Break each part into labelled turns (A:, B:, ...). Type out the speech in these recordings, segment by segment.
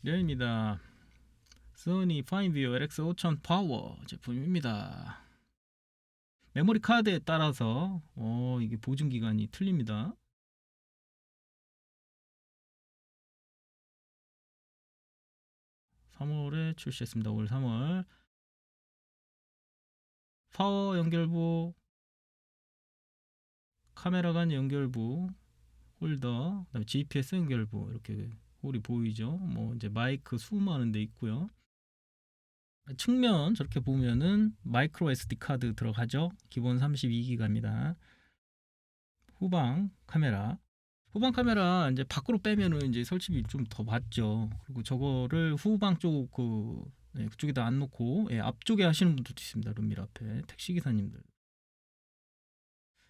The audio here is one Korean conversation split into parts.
A: 네, 입니다. 소니 파인비오 LX 5000 파워 제품입니다. 메모리 카드에 따라서 이게 보증 기간이 틀립니다. 3월에 출시했습니다. 올 3월. 파워 연결부, 카메라 간 연결부, 홀더, 그다음에 GPS 연결부 이렇게 홀이 보이죠. 뭐 이제 마이크 수많은 데 있고요. 측면 저렇게 보면은 마이크로 SD 카드 들어가죠. 기본 32기가입니다. 후방 카메라. 후방 카메라 이제 밖으로 빼면은 이제 설치비 좀 더 받죠. 그리고 저거를 후방 쪽 그쪽에다 안 놓고 앞쪽에 하시는 분들도 있습니다. 룸밀 앞에 택시 기사님들.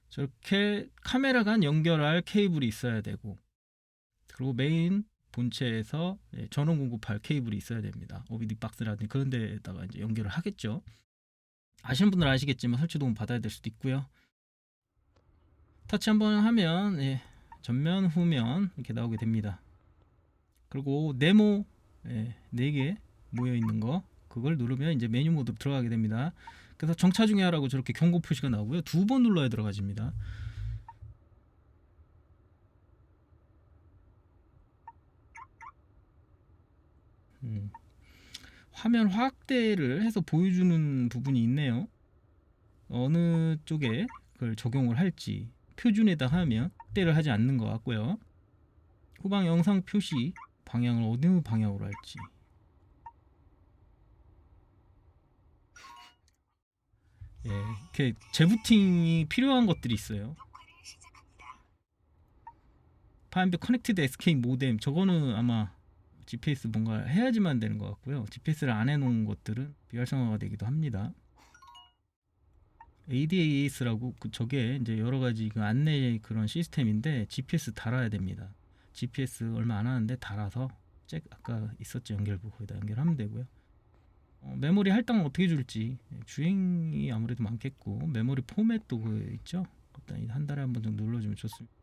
A: 저렇게 카메라 간 연결할 케이블이 있어야 되고, 그리고 메인 본체에서 전원 공급할 케이블이 있어야 됩니다. OBD 박스라든지 그런 데다가 이제 연결을 하겠죠. 아시는 분들 아시겠지만 설치 도움 받아야 될 수도 있고요. 터치 한번 하면 전면, 후면 이렇게 나오게 됩니다. 그리고 네모 4개 모여 있는 거, 그걸 누르면 이제 메뉴 모드 들어가게 됩니다. 그래서 정차 중에 하라고 저렇게 경고 표시가 나오고요. 2번 눌러야 들어가집니다. 화면 확대를 해서 보여주는 부분이 있네요. 어느 쪽에 그걸 적용을 할지 표준에다 하면 확대를 하지 않는 것 같고요. 후방 영상 표시 방향을 어느 방향으로 할지, 이렇게 재부팅이 필요한 것들이 있어요. 파인비 커넥티드 SK 모뎀, 저거는 아마 GPS 뭔가 해야지만 되는 것 같고요. GPS를 안 해놓은 것들은 비활성화가 되기도 합니다. ADAS라고 저게 이제 여러 가지 그 안내 그런 시스템인데 GPS 달아야 됩니다. GPS 얼마 안 하는데 달아서 아까 있었죠, 연결부, 거기다 연결하면 되고요. 메모리 할당은 어떻게 줄지, 주행이 아무래도 많겠고, 메모리 포맷도 그 있죠. 일단 한 달에 한 번 정도 눌러주면 좋습니다.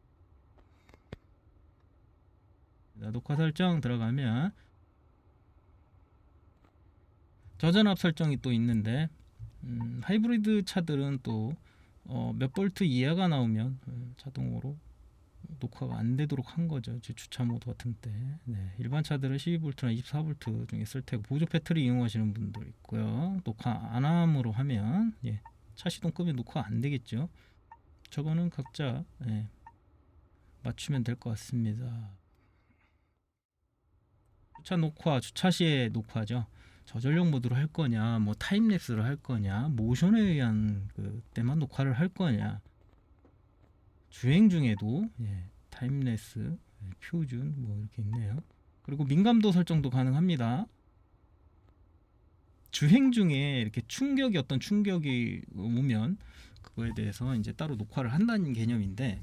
A: 녹화 설정 들어가면 저전압 설정이 또 있는데, 하이브리드 차들은 또 몇 볼트 이하가 나오면 자동으로 녹화가 안 되도록 한 거죠. 주차 모드 같은 때. 일반 차들은 12V나 24V 중에 쓸 테고, 보조 배터리 이용하시는 분들 있고요. 녹화 안 함으로 하면 차 시동 끄면 녹화 안 되겠죠. 저거는 각자 맞추면 될 것 같습니다. 주차 녹화, 주차 시에 녹화죠. 저전력 모드로 할 거냐, 뭐 타임랩스로 할 거냐, 모션에 의한 그때만 녹화를 할 거냐, 주행 중에도 타임랩스, 표준 뭐 이렇게 있네요. 그리고 민감도 설정도 가능합니다. 주행 중에 이렇게 어떤 충격이 오면 그거에 대해서 이제 따로 녹화를 한다는 개념인데,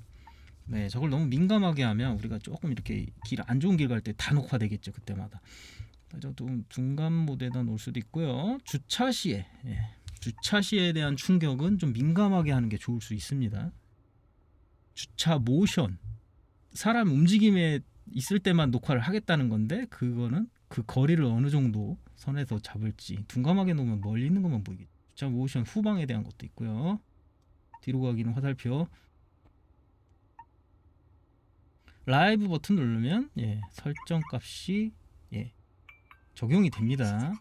A: 저걸 너무 민감하게 하면 우리가 조금 이렇게 안 좋은 길 갈 때 다 녹화되겠죠, 그때마다. 좀 중간 모드에다 놓을 수도 있고요. 주차 시에 대한 충격은 좀 민감하게 하는 게 좋을 수 있습니다. 주차 모션, 사람 움직임에 있을 때만 녹화를 하겠다는 건데, 그거는 그 거리를 어느 정도 선에서 잡을지, 둔감하게 놓으면 멀리 있는 것만 보이겠죠. 주차 모션 후방에 대한 것도 있고요. 뒤로 가기는 화살표. 라이브 버튼 누르면 설정 값이 적용이 됩니다.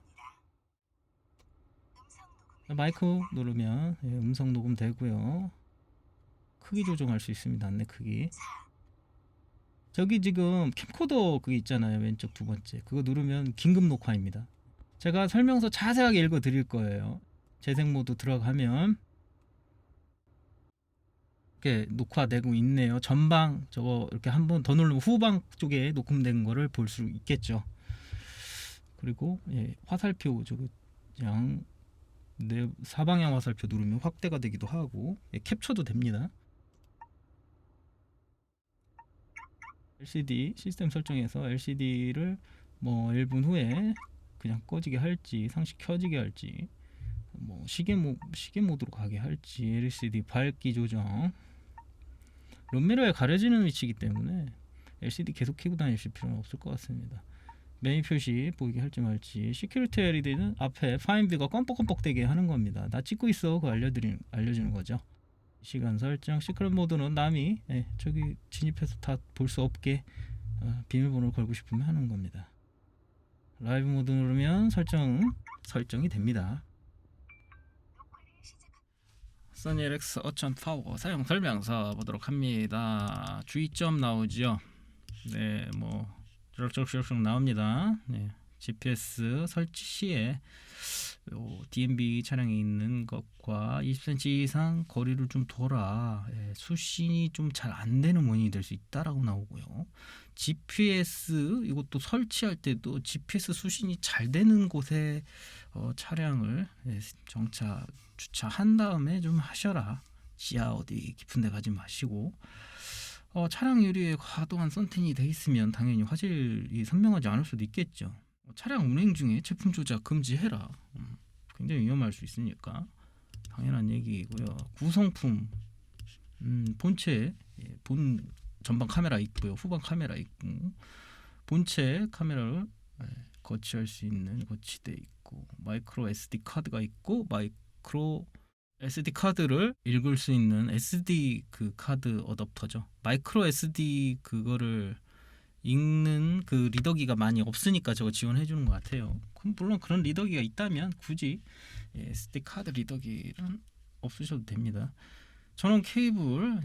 A: 마이크 누르면 음성 녹음 되고요. 크기 조정할 수 있습니다. 안내 크기. 저기 지금 캠코더 그게 있잖아요, 왼쪽 두 번째. 그거 누르면 긴급 녹화입니다. 제가 설명서 자세하게 읽어 드릴 거예요. 재생 모드 들어가면 이렇게 녹화되고 있네요. 전방 저거 이렇게 한 번 더 누르면 후방 쪽에 녹음된 거를 볼 수 있겠죠. 그리고 화살표 저거 그냥 사방향 화살표 누르면 확대가 되기도 하고 캡처도 됩니다. LCD 시스템 설정에서 LCD를 뭐 1분 후에 그냥 꺼지게 할지, 상시 켜지게 할지, 뭐 시계 모드로 가게 할지, LCD 밝기 조정. 룸미러에 가려지는 위치이기 때문에 LCD 계속 켜고 다니실 필요는 없을 것 같습니다. 메뉴 표시 보이게 할지 말지. 시큐리티 LED는 앞에 파인뷰가 껌뻑껌뻑되게 하는 겁니다. 나 찍고 있어. 그거 알려주는 거죠. 시간 설정. 시크릿 모드는 남이 저기 진입해서 다 볼 수 없게 비밀번호를 걸고 싶으면 하는 겁니다. 라이브 모드 누르면 설정이 됩니다. 써니 LX 5000 파워 사용 설명서 보도록 합니다. 주의점 나오죠. 네, 뭐 쭉 나옵니다. 네, GPS 설치 시에 DMB 차량이 있는 것과 20cm 이상 거리를 좀 둬라. 수신이 좀 잘 안 되는 원인이 될 수 있다라고 나오고요. GPS 이것도 설치할 때도 GPS 수신이 잘 되는 곳에 차량을 주차한 다음에 좀 하셔라. 지하 어디 깊은 데 가지 마시고 차량 유리에 과도한 선팅이 돼 있으면 당연히 화질이 선명하지 않을 수도 있겠죠. 차량 운행 중에 제품 조작 금지해라. 굉장히 위험할 수 있으니까 당연한 얘기이고요. 구성품 본체 본 전방 카메라 있고요. 후방 카메라 있고 본체 카메라를 거치할 수 있는 거치대 있고 마이크로 SD 카드가 있고 마이크로 SD 카드를 읽을 수 있는 SD 그 카드 어댑터죠. 마이크로 SD 그거를 읽는 그 리더기가 많이 없으니까 저거 지원해 주는 것 같아요. 물론 그런 리더기가 있다면 굳이 SD 카드 리더기는 없으셔도 됩니다. 전원 케이블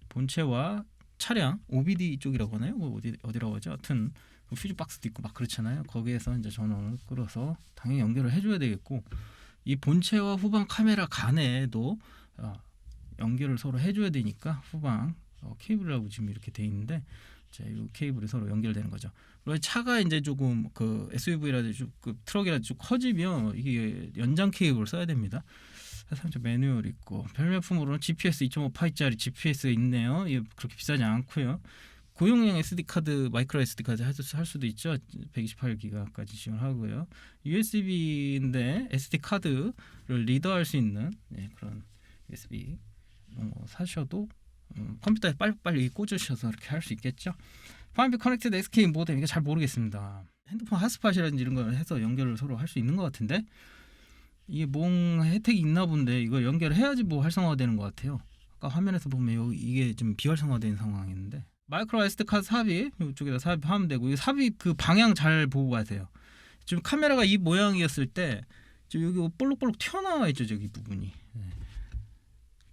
A: 본체와 차량 OBD 쪽이라고 하나요? 어디라고 하죠? 하여튼 퓨즈 박스도 있고 막 그렇잖아요. 거기에서 이제 전원을 끌어서 당연히 연결을 해줘야 되겠고 이 본체와 후방 카메라 간에도 연결을 서로 해줘야 되니까 후방 케이블이라고 지금 이렇게 돼 있는데 이 케이블이 서로 연결되는 거죠. 그리고 차가 이제 조금 그 SUV라든지 그 트럭이라든지 좀 커지면 이게 연장 케이블을 써야 됩니다. 그래서 매뉴얼 있고 별명품으로는 GPS 2.5파이짜리 GPS 있네요. 이게 그렇게 비싸지 않고요. 고용량 SD 카드, 마이크로 SD 카드 할 수도 있죠. 128기가까지 지원하고요. USB인데 SD 카드를 리더할 수 있는 그런 USB 사셔도 컴퓨터에 빨리 꽂으셔서 이렇게 할 수 있겠죠. 파인뷰 커넥티드 SK 모뎀 이게 잘 모르겠습니다. 핸드폰 핫스팟이라든지 이런 걸 해서 연결을 서로 할 수 있는 것 같은데 이게 뭔 혜택이 있나 본데 이걸 연결해야지 뭐 활성화되는 것 같아요. 아까 화면에서 보면 이게 좀 비활성화된 상황인데 마이크로 SD 카드 삽입 이쪽에다 삽입하면 되고 이 삽입 그 방향 잘 보고 가세요. 지금 카메라가 이 모양이었을 때 여기 볼록볼록 튀어나와 있죠. 저기 부분이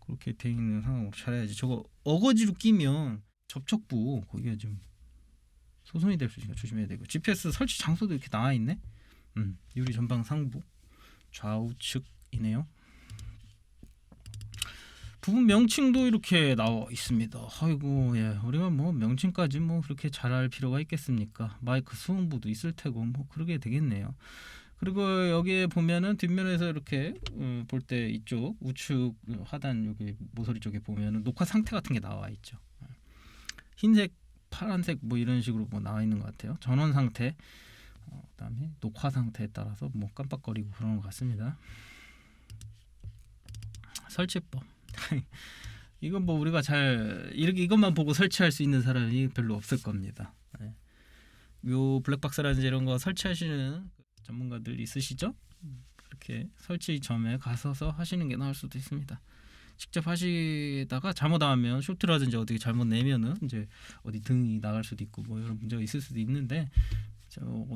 A: 그렇게 돼 있는 상황으로 잘해야지. 저거 어거지로 끼면 접촉부 거기가 좀 소손이 될 수 있으니까 조심해야 되고 GPS 설치 장소도 이렇게 나와 있네. 유리 전방 상부 좌우측이네요. 부분 명칭도 이렇게 나와 있습니다. 아이고 우리가 뭐 명칭까지 뭐 그렇게 잘할 필요가 있겠습니까? 마이크 수음부도 있을 테고 뭐 그러게 되겠네요. 그리고 여기에 보면은 뒷면에서 이렇게 볼 때 이쪽 우측 하단 여기 모서리 쪽에 보면은 녹화 상태 같은 게 나와 있죠. 흰색, 파란색 뭐 이런 식으로 뭐 나와 있는 것 같아요. 전원 상태, 그다음에 녹화 상태에 따라서 뭐 깜빡거리고 그런 것 같습니다. 설치법. 이건 뭐 우리가 잘 이것만 보고 설치할 수 있는 사람이 별로 없을 겁니다. 요 블랙박스라든지 이런 거 설치하시는 전문가들 있으시죠? 그렇게 설치점에 가서서 하시는 게 나을 수도 있습니다. 직접 하시다가 잘못하면 쇼트라든지 어떻게 잘못 내면은 이제 어디 등이 나갈 수도 있고 뭐 이런 문제가 있을 수도 있는데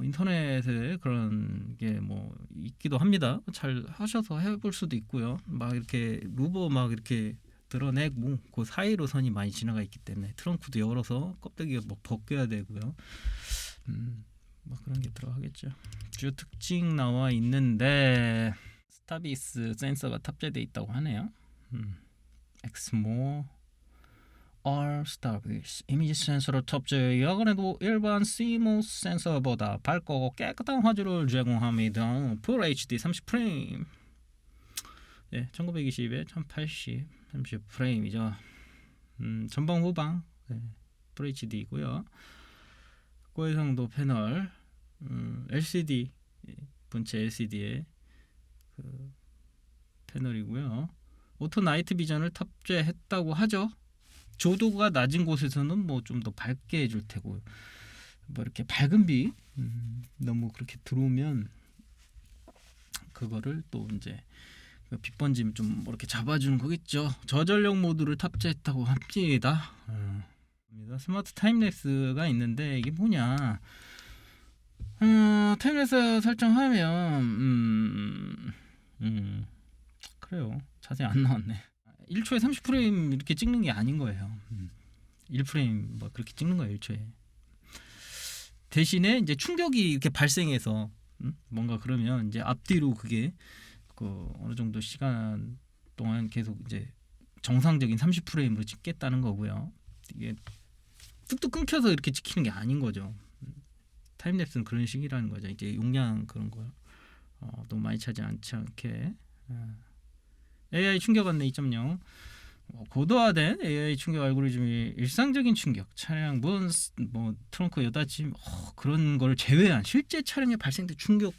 A: 인터넷에 그런 게 뭐 있기도 합니다. 잘 하셔서 해볼 수도 있고요. 막 이렇게 루버 막 이렇게 드러내고 그 사이로 선이 많이 지나가 있기 때문에 트렁크도 열어서 껍데기가 뭐 벗겨야 되고요. 뭐 그런 게 들어가겠죠. 주요 특징 나와 있는데 스타비스 센서가 탑재되어 있다고 하네요. 엑스모 R 스타비스 이미지 센서를 탑재하여도 일반 CMOS 센서보다 밝고 깨끗한 화질을 제공합니다. Full HD 30프레임 1920에 1080 30프레임이죠. 전방 후방 Full HD이고요. 고해상도 패널 LCD 본체 LCD의 그 패널이고요. 오토 나이트 비전을 탑재했다고 하죠. 조도가 낮은 곳에서는 뭐 좀 더 밝게 해줄 테고 뭐 이렇게 밝은 빛 너무 그렇게 들어오면 그거를 또 이제 빛 번짐 좀 이렇게 잡아주는 거겠죠. 저전력 모드를 탑재했다고 합니다. 스마트 타임랩스가 있는데 이게 뭐냐? 타임랩스 설정하면 그래요. 자세히 안 나왔네. 1초에 30프레임 이렇게 찍는 게 아닌 거예요. 1프레임 뭐 그렇게 찍는 거예요. 1초에. 대신에 이제 충격이 이렇게 발생해서 뭔가 그러면 이제 앞뒤로 그게 그 어느 정도 시간 동안 계속 이제 정상적인 30프레임으로 찍겠다는 거고요. 이게 뚝뚝 끊겨서 이렇게 찍히는 게 아닌 거죠. 타임랩스는 그런 식이라는 거죠. 이제 용량 그런 거 너무 많이 차지 않지 않게. AI 충격 안내 2.0 고도화된 AI 충격 알고리즘이 일상적인 충격, 차량 뭐 트렁크 여닫이 그런 걸 제외한 실제 차량에 발생된 충격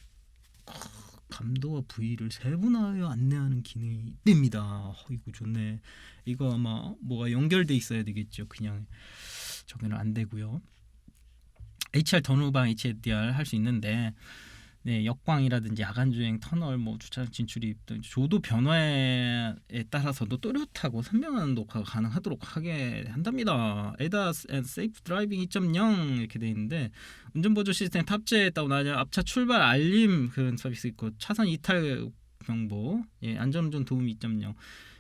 A: 감도와 부위를 세분화하여 안내하는 기능이 됩니다. 이거 좋네. 이거 아마 뭐가 연결돼 있어야 되겠죠. 그냥 저기는 안 되고요. HR 전후방 HDR 할 수 있는데 네, 역광이라든지 야간 주행, 터널, 뭐 주차장 진출입 등 조도 변화에 따라서도 또렷하고 선명한 녹화가 가능하도록 하게 한답니다. ADAS and Safe Driving 2.0 이렇게 돼 있는데 운전 보조 시스템 탑재했다고 나냐 앞차 출발 알림 그런 서비스 있고 차선 이탈 경보, 안전운전 도움 2.0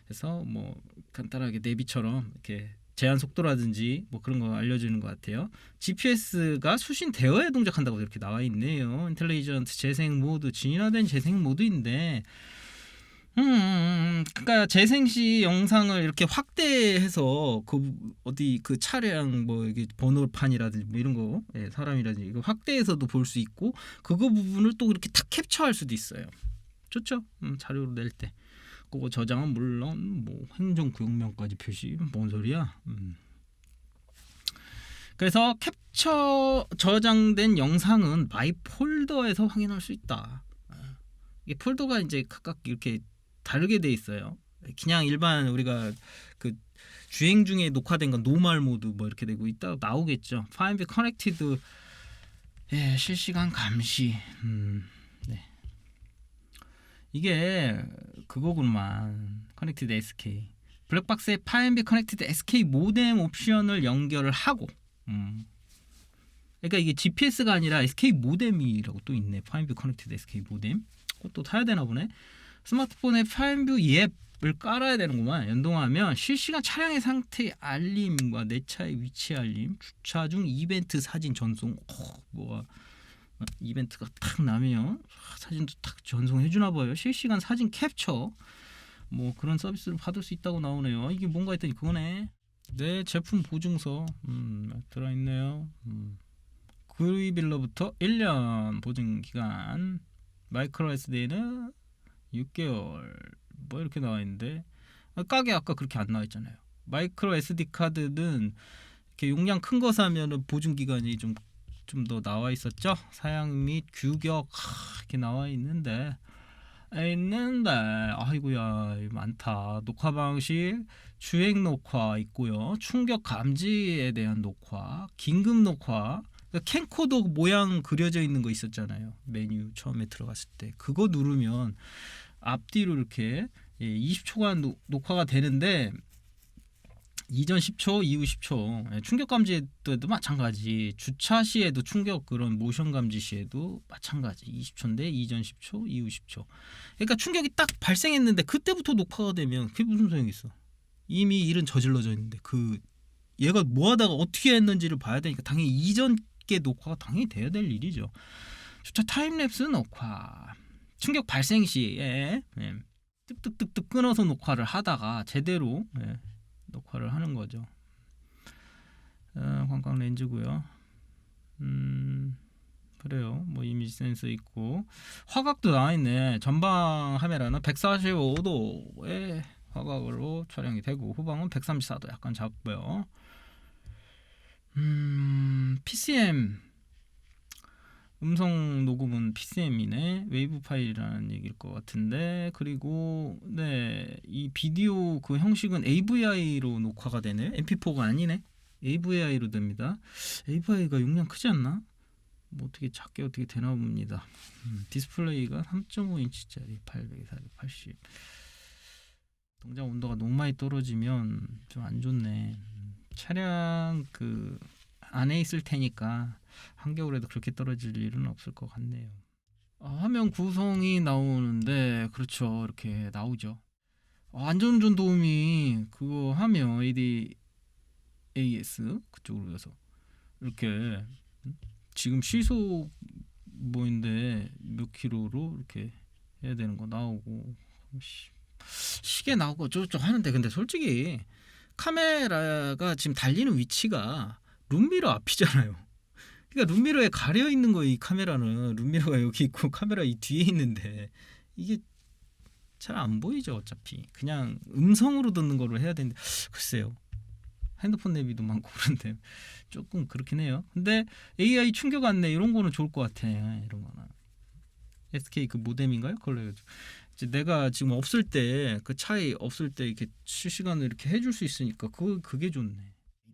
A: 그래서 뭐 간단하게 내비처럼 이렇게 제한 속도라든지 뭐 그런 거 알려주는 것 같아요. GPS가 수신 대어에 동작한다고 이렇게 나와 있네요. 인텔리전트 재생 모드, 진화된 재생 모드인데, 그러니까 재생 시 영상을 이렇게 확대해서 그 어디 그 차량 뭐 이게 번호판이라든지 뭐 이런 거, 사람이라든지 이거 확대해서도 볼 수 있고, 그거 부분을 또 이렇게 탁 캡처할 수도 있어요. 좋죠? 자료로 낼 때. 그거 저장은 물론 뭐 행정구역명까지 표시 뭔 소리야? 그래서 캡처 저장된 영상은 마이 폴더에서 확인할 수 있다. 이게 폴더가 이제 각각 이렇게 다르게 돼 있어요. 그냥 일반 우리가 그 주행 중에 녹화된 건 노멀 모드 뭐 이렇게 되고 있다 나오겠죠. Find Connected 실시간 감시. 네. 이게 그거구만. 커넥티드 SK 블랙박스에 파인비 커넥티드 SK 모뎀 옵션을 연결을 하고 그러니까 이게 GPS가 아니라 SK 모뎀이라고 또 있네. 파인비 커넥티드 SK 모뎀 그것도 타야 되나 보네. 스마트폰에 파인비 앱을 깔아야 되는구만. 연동하면 실시간 차량의 상태 알림과 내 차의 위치 알림, 주차 중 이벤트 사진 전송 뭐가 이벤트가 탁 나면 사진도 탁 전송해 주나 봐요. 실시간 사진 캡처 뭐 그런 서비스를 받을 수 있다고 나오네요. 이게 뭔가 했더니 그거네. 네, 제품 보증서 들어있네요. 구입일로부터 1년 보증 기간, 마이크로 SD는 6개월 뭐 이렇게 나와 있는데 가게 아까 그렇게 안 나와 있잖아요. 마이크로 SD 카드는 이렇게 용량 큰 거 사면은 보증 기간이 좀 더 나와 있었죠. 사양 및 규격 이렇게 나와 있는데 아이고야 많다. 녹화 방식 주행 녹화 있고요. 충격 감지에 대한 녹화, 긴급 녹화. 그러니까 캠코더 모양 그려져 있는 거 있었잖아요. 메뉴 처음에 들어갔을 때 그거 누르면 앞뒤로 이렇게 20초간 녹화가 되는데 이전 10초, 이후 10초. 충격 감지 때도 마찬가지. 주차 시에도 충격 그런 모션 감지 시에도 마찬가지. 20초인데 이전 10초, 이후 10초. 그러니까 충격이 딱 발생했는데 그때부터 녹화가 되면 그게 무슨 소용이 있어? 이미 일은 저질러져 있는데 그 얘가 뭐 하다가 어떻게 했는지를 봐야 되니까 당연히 이전 게 녹화가 당연히 돼야 될 일이죠. 주차 타임랩스 녹화. 충격 발생 시에 뜩뜩뜩뜩 끊어서 녹화를 하다가 제대로 녹화를 하는 거죠. 광각 렌즈고요. 그래요. 뭐 이미지 센서 있고 화각도 나와 있네. 전방 카메라는 145도의 화각으로 촬영이 되고 후방은 134도 약간 작고요. PCM 음성 녹음은 PCM이네. 웨이브 파일이라는 얘기일 것 같은데 그리고 이 비디오 그 형식은 AVI로 녹화가 되네. MP4가 아니네. AVI로 됩니다. AVI가 용량 크지 않나? 뭐 어떻게 작게 어떻게 되나 봅니다. 디스플레이가 3.5인치짜리 800, 480. 동작 온도가 너무 많이 떨어지면 좀 안 좋네. 차량 그 안에 있을 테니까 한겨울에도 그렇게 떨어질 일은 없을 것 같네요. 화면 구성이 나오는데 그렇죠. 이렇게 나오죠. 안전운전 도우미 그거 하면 ADAS 그쪽으로 해서 이렇게 지금 시속 뭐인데 몇 킬로로 이렇게 해야 되는 거 나오고 시계 나오고 어쩌고저쩌고 하는데 근데 솔직히 카메라가 지금 달리는 위치가 룸미러 앞이잖아요. 그러니까 룸미러에 가려 있는 거 이 카메라는 룸미러가 여기 있고 카메라 이 뒤에 있는데 이게 잘 안 보이죠. 어차피 그냥 음성으로 듣는 거로 해야 되는데 글쎄요. 핸드폰 내비도 많고 그런데 조금 그렇긴 해요. 근데 AI 충격 안내 이런 거는 좋을 것 같아. 이런 거는 SK 그 모뎀인가요? 그걸로 해가지고 이제 내가 지금 없을 때 그 차에 없을 때 이렇게 실시간으로 이렇게 해줄 수 있으니까 그게 좋네.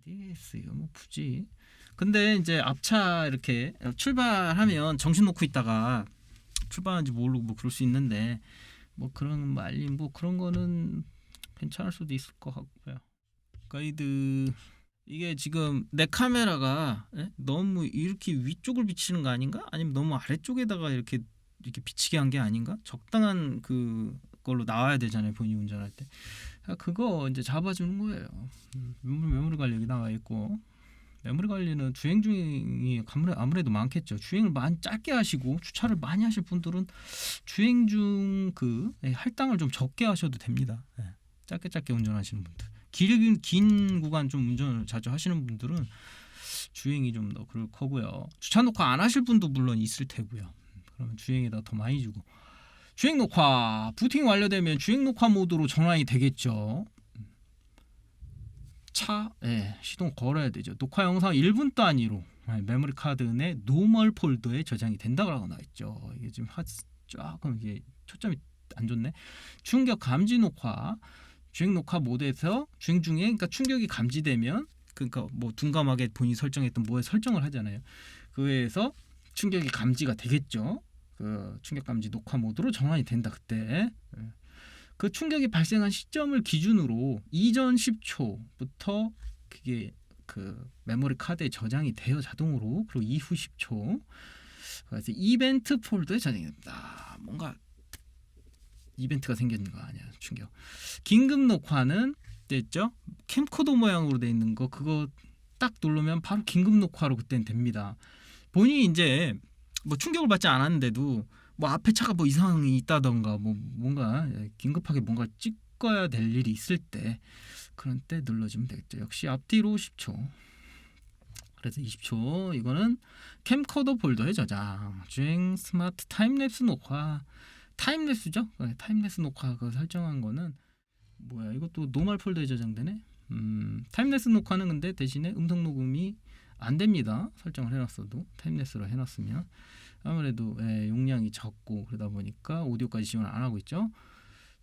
A: ADS 이거 뭐 굳이. 근데 이제 앞차 이렇게 출발하면 정신 놓고 있다가 출발한지 모르고 뭐 그럴 수 있는데 뭐 그런 뭐 알림 뭐 그런 거는 괜찮을 수도 있을 것 같고요. 가이드 이게 지금 내 카메라가 너무 이렇게 위쪽을 비치는 거 아닌가? 아니면 너무 아래쪽에다가 이렇게 비치게 한 게 아닌가? 적당한 그걸로 나와야 되잖아요. 본인이 운전할 때. 그거 이제 잡아주는 거예요. 메모리 관리 여기 나와 있고 메모리 관리는 주행 중이 아무래도 많겠죠. 주행을 많이 짧게 하시고 주차를 많이 하실 분들은 주행 중 그 할당을 좀 적게 하셔도 됩니다. 짧게 운전하시는 분들. 긴 구간 좀 운전을 자주 하시는 분들은 주행이 좀 더 그럴 거고요. 주차 녹화 안 하실 분도 물론 있을 테고요. 그러면 주행에다 더 많이 주고 주행 녹화 부팅 완료되면 주행 녹화 모드로 전환이 되겠죠. 시동 걸어야 되죠. 녹화 영상 1분 단위로 메모리 카드 내 노멀 폴더에 저장이 된다고 나와 있죠. 이게 지금 조금 이게 초점이 안 좋네. 충격 감지 녹화 주행 녹화 모드에서 주행 중에 그러니까 충격이 감지되면 그러니까 뭐 둔감하게 본인이 설정했던 뭐에 설정을 하잖아요. 그에서 충격이 감지가 되겠죠. 그 충격 감지 녹화 모드로 전환이 된다 그때. 그 충격이 발생한 시점을 기준으로 이전 10초부터 그게 그 메모리 카드에 저장이 돼요 자동으로. 그리고 이후 10초 그래서 이벤트 폴더에 저장이 됩니다. 뭔가 이벤트가 생기는 거 아니야. 충격. 긴급 녹화는 됐죠? 캠코더 모양으로 돼 있는 거 그거 딱 누르면 바로 긴급 녹화로 그때는 됩니다. 본인이 이제 뭐 충격을 받지 않았는데도 뭐 앞에 차가 뭐 이상이 있다던가 뭐 뭔가 긴급하게 뭔가 찍어야 될 일이 있을 때 그런 때 눌러주면 되겠죠. 역시 앞뒤로 10초. 그래서 20초 이거는 캠코더 폴더에 저장. 주행 스마트 타임랩스 녹화. 타임랩스죠? 타임랩스 녹화 그 설정한 거는 뭐야? 이것도 노멀 폴더에 저장되네. 타임랩스 녹화는 근데 대신에 음성 녹음이 안 됩니다. 설정을 해놨어도 타임랩스로 해놨으면 아무래도 용량이 적고 그러다 보니까 오디오까지 지원 안 하고 있죠.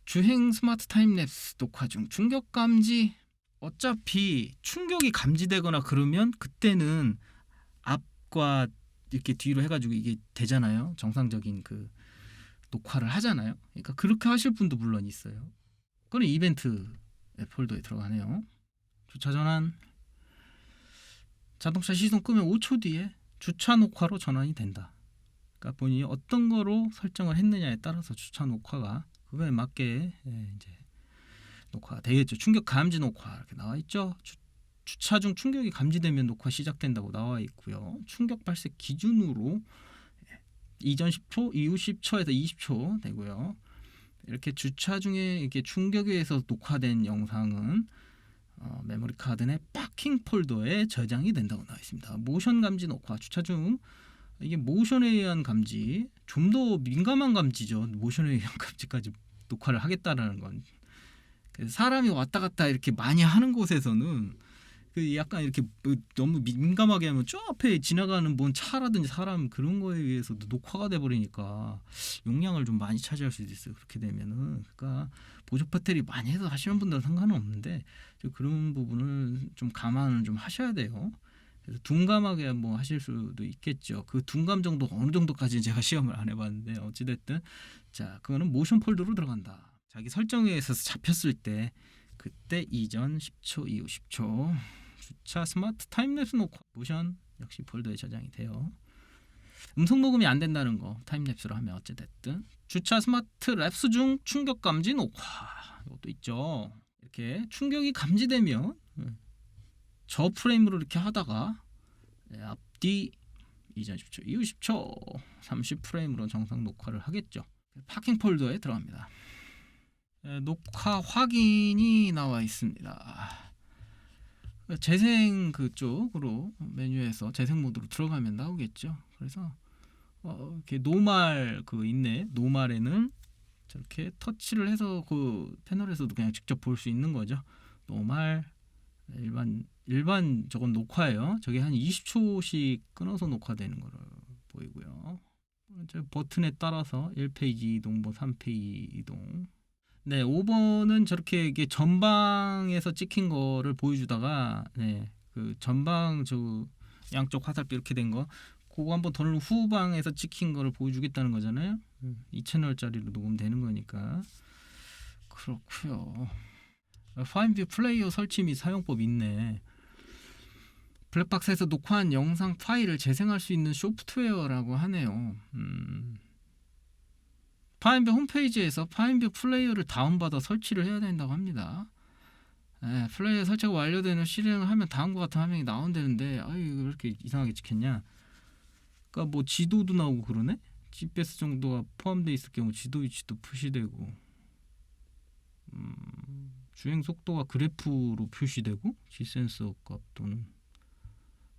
A: 주행 스마트 타임랩스 녹화 중 충격 감지. 어차피 충격이 감지되거나 그러면 그때는 앞과 이렇게 뒤로 해가지고 이게 되잖아요. 정상적인 그 녹화를 하잖아요. 그러니까 그렇게 하실 분도 물론 있어요. 그건 이벤트 폴더에 들어가네요. 주차 전환. 자동차 시동 끄면 5초 뒤에 주차 녹화로 전환이 된다. 그러니까 본인이 어떤 거로 설정을 했느냐에 따라서 주차 녹화가 그거에 맞게 이제 녹화가 되겠죠. 충격 감지 녹화 이렇게 나와 있죠. 주차 중 충격이 감지되면 녹화 시작된다고 나와 있고요. 충격 발생 기준으로 이전 10초, 이후 10초에서 20초 되고요. 이렇게 주차 중에 이렇게 충격에 의해서 녹화된 영상은 메모리 카드 내 파킹 폴더에 저장이 된다고 나와 있습니다. 모션 감지 녹화 주차 중 이게 모션에 의한 감지 좀 더 민감한 감지죠. 모션에 의한 감지까지 녹화를 하겠다라는 건 사람이 왔다 갔다 이렇게 많이 하는 곳에서는 그 약간 이렇게 뭐 너무 민감하게 하면 저 앞에 지나가는 뭔 차라든지 사람 그런 거에 의해서도 녹화가 돼 버리니까 용량을 좀 많이 차지할 수도 있어요. 그렇게 되면은 그러니까 보조 배터리 많이 해서 하시는 분들은 상관은 없는데 그런 부분을 좀 감안을 좀 하셔야 돼요. 그래서 둔감하게 뭐 하실 수도 있겠죠. 그 둔감 정도 어느 정도까지 제가 시험을 안 해봤는데 어찌됐든 자 그거는 모션 폴더로 들어간다. 자기 설정에 있어서 잡혔을 때 그때 이전 10초 이후 10초 주차 스마트 타임랩스 녹화 모션 역시 폴더에 저장이 돼요. 음성 녹음이 안 된다는 거 타임랩스로 하면 어찌됐든 주차 스마트 랩스 중 충격 감지 녹화 이것도 있죠. 이렇게 충격이 감지되면 저 프레임으로 이렇게 하다가 앞뒤 이전 10초 이후 10초 30프레임으로 정상 녹화를 하겠죠. 파킹 폴더에 들어갑니다. 녹화 확인이 나와 있습니다. 재생 그쪽으로 메뉴에서 재생 모드로 들어가면 나오겠죠. 그래서 이렇게 노말 그 있네. 노말에는 저렇게 터치를 해서 그 패널에서도 그냥 직접 볼 수 있는 거죠. 노말 일반 저건 녹화예요. 저게 한 20초씩 끊어서 녹화되는 거를 보이고요. 버튼에 따라서 1페이지 이동, 뭐 3페이지 이동. 네, 5번은 저렇게 이게 전방에서 찍힌 거를 보여주다가 그 전방 저 양쪽 화살표 이렇게 된 거 그거 한번 더 누르고 후방에서 찍힌 거를 보여주겠다는 거잖아요. 2채널짜리로 녹음되는 거니까 그렇고요. 파인뷰 플레이어 설치 및 사용법 있네. 블랙박스에서 녹화한 영상 파일을 재생할 수 있는 소프트웨어라고 하네요. 파인뷰 홈페이지에서 파인뷰 플레이어를 다운받아 설치를 해야 된다고 합니다. 플레이어 설치가 완료되는 실행을 하면 다음과 같은 화면이 나온다는데 이거 왜 이렇게 이상하게 찍혔냐. 그러니까 뭐 지도도 나오고 그러네. GPS 정도가 포함되어 있을 경우 지도 위치도 표시되고 주행 속도가 그래프로 표시되고 G센서 값 또는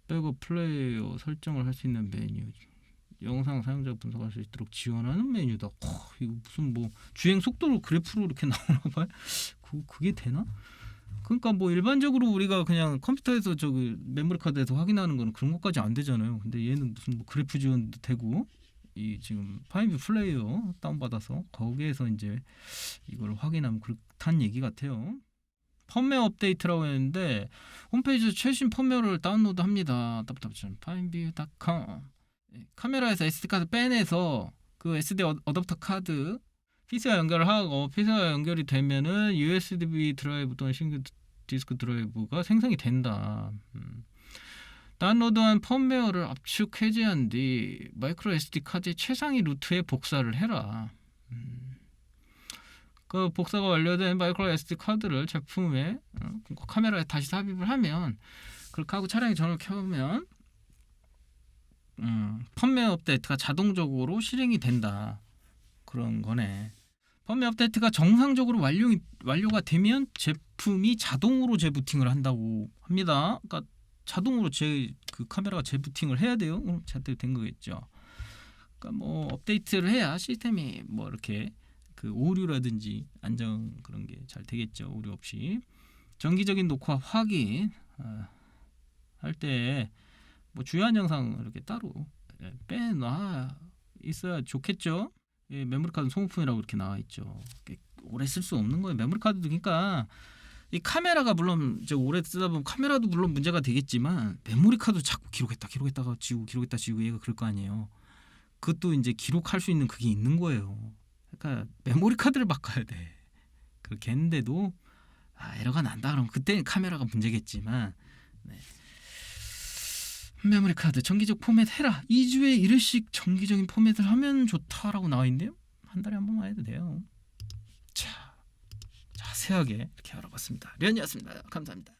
A: 백업 플레이어 설정을 할 수 있는 메뉴 영상 사용자 분석할 수 있도록 지원하는 메뉴다. 이거 무슨 뭐 주행 속도로 그래프로 이렇게 나오나 봐요. 그게 되나? 그러니까 뭐 일반적으로 우리가 그냥 컴퓨터에서 저기 메모리 카드에서 확인하는 거는 그런 것까지 안 되잖아요. 근데 얘는 무슨 뭐 그래프 지원도 되고 이 지금 파인뷰 플레이어 다운받아서 거기에서 이제 이걸 확인하면 그렇다는 얘기 같아요. 펌웨어 업데이트라고 했는데 홈페이지에서 최신 펌웨어를 다운로드합니다. fineView.com 카메라에서 SD카드 빼내서 그 SD 어댑터 카드 PC와 연결을 하고 PC와 연결이 되면은 USB 드라이브 또는 싱글 디스크 드라이브가 생성이 된다. 다운로드한 펌웨어를 압축 해제한 뒤 마이크로 SD 카드의 최상위 루트에 복사를 해라. 그 복사가 완료된 마이크로 SD 카드를 제품에 카메라에 다시 삽입을 하면 그렇게 하고 차량에 전원을 켜면 펌웨어 업데이트가 자동적으로 실행이 된다. 그런 거네. 펌웨어 업데이트가 정상적으로 완료가 되면 제품이 자동으로 재부팅을 한다고 합니다. 그러니까 자동으로 그 카메라가 재부팅을 해야 돼요. 그럼 제대로 된 거겠죠. 그러니까 뭐 업데이트를 해야 시스템이 뭐 이렇게 그 오류라든지 안정 그런 게 잘 되겠죠. 오류 없이. 정기적인 녹화 확인 할 때 뭐 주요한 영상 이렇게 따로 빼놔 있어야 좋겠죠. 메모리 카드 소모품이라고 이렇게 나와 있죠. 오래 쓸 수 없는 거예요. 메모리 카드도 그러니까 이 카메라가 물론 오래 쓰다 보면 카메라도 물론 문제가 되겠지만 메모리 카드 자꾸 기록했다가 지우고 기록했다 지우고 얘가 그럴 거 아니에요. 그것도 이제 기록할 수 있는 그게 있는 거예요. 그러니까 메모리 카드를 바꿔야 돼. 그렇게 했는데도 에러가 난다 그러면 그때는 카메라가 문제겠지만 메모리 카드 정기적 포맷 해라. 2주에 1회씩 정기적인 포맷을 하면 좋다라고 나와 있는데요. 한 달에 한 번만 해도 돼요. 자, 자세하게 이렇게 알아봤습니다. 련이었습니다. 감사합니다.